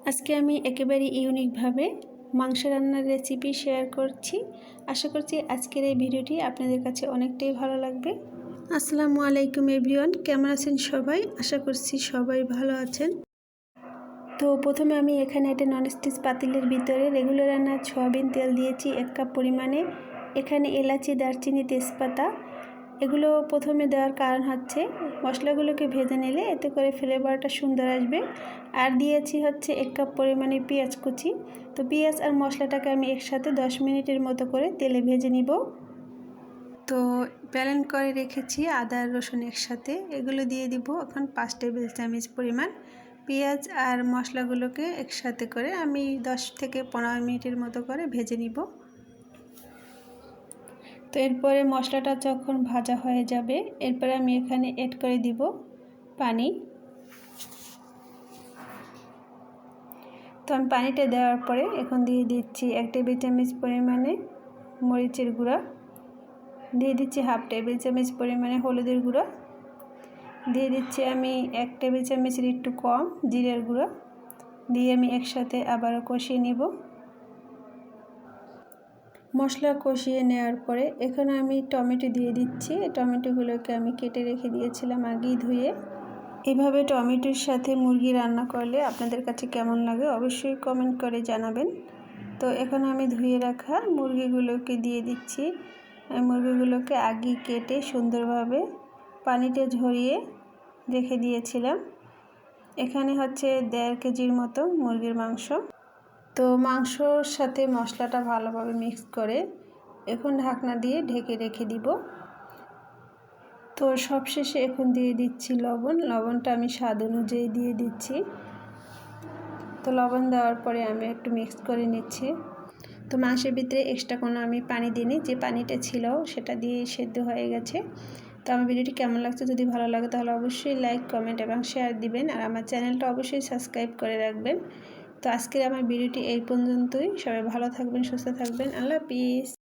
আজকে আমি একেবারে ইউনিকভাবে মাংস রান্নার রেসিপি শেয়ার করছি। আশা করছি আজকের এই ভিডিওটি আপনাদের কাছে অনেকটাই ভালো লাগবে। আসসালামু আলাইকুম এভরিওয়ান, কেমন আছেন সবাই? আশা করছি সবাই ভালো আছেন। তো প্রথমে আমি এখানে একটা ননস্টিক পাতিলের ভিতরে রেগুলার রান্নার সয়াবিন তেল দিয়েছি 1 কাপ পরিমাণে। এখানে এলাচি, দারচিনি, তেজপাতা এগুলো প্রথমে দেওয়ার কারণ হচ্ছে মশলাগুলোকে ভেজে নিলে এতে করে ফ্লেভারটা সুন্দর আসবে। আর দিয়েছি হচ্ছে 1 কাপ পরিমাণে পেঁয়াজ কুচি। তো পেঁয়াজ আর মশলাটাকে আমি একসাথে 10 মিনিটের মতো করে তেলে ভেজে নিব। তো ব্লেন্ড করে রেখেছি আদা আর রসুন একসাথে, এগুলো দিয়ে দিব এখন 5 টেবিল চামচ পরিমাণ। পেঁয়াজ আর মশলাগুলোকে একসাথে করে আমি 10 থেকে 15 মিনিটের মতো করে ভেজে নিব। তো এরপরে মশলাটা যখন ভাজা হয়ে যাবে এরপরে আমি এখানে অ্যাড করে দিব পানি। তো আমি পানিটা দেওয়ার পরে এখন দিয়ে দিচ্ছি 1 টেবিল চামচ পরিমাণে মরিচের গুঁড়া, দিয়ে দিচ্ছি 1/2 টেবিল চামচ পরিমাণে হলুদের গুঁড়া, দিয়ে দিচ্ছি আমি 1 টেবিল চামচের একটু কম জিরের গুঁড়া, দিয়ে আমি একসাথে আবারও কষিয়ে নিব। মশলা কষিয়ে নেওয়ার পরে এখানে আমি টমেটো দিয়ে দিচ্ছি। টমেটোগুলোকে আমি কেটে রেখে দিয়েছিলাম আগেই ধুয়ে। এভাবে টমেটোর সাথে মুরগি রান্না করলে আপনাদের কাছে কেমন লাগে অবশ্যই কমেন্ট করে জানাবেন। তো এখন আমি ধুয়ে রাখা মুরগিগুলোকে দিয়ে দিচ্ছি। মুরগিগুলোকে আগে কেটে সুন্দরভাবে পানিতে ঝরিয়ে রেখে দিয়েছিলাম। এখানে হচ্ছে 1.5 কেজির মতো মুরগির মাংস। তো মাংসর সাথে মশলাটা ভালোভাবে মিক্স করে এখন ঢাকনা দিয়ে ঢেকে রেখে দিব। তো সবশেষে এখন দিয়ে দিচ্ছি লবণ। লবণটা আমি স্বাদ অনুযায়ী দিয়ে দিচ্ছি। তো লবণ দেওয়ার পরে আমি একটু মিক্স করে নিচ্ছি। তো মাংসের ভিতরে এক্সট্রা কোনো আমি পানি দিইনি, যে পানিটা ছিল সেটা দিয়ে সেদ্ধ হয়ে গেছে। তো আমার ভিডিওটি কেমন লাগছে, যদি ভালো লাগে তাহলে অবশ্যই লাইক, কমেন্ট এবং শেয়ার দিবেন, আর আমার চ্যানেলটা অবশ্যই সাবস্ক্রাইব করে রাখবেন। তো আজকের আমার ভিডিওটি এই পর্যন্তই। সবাই ভালো থাকবেন, সুস্থ থাকবেন। আল্লাহ হাফিজ।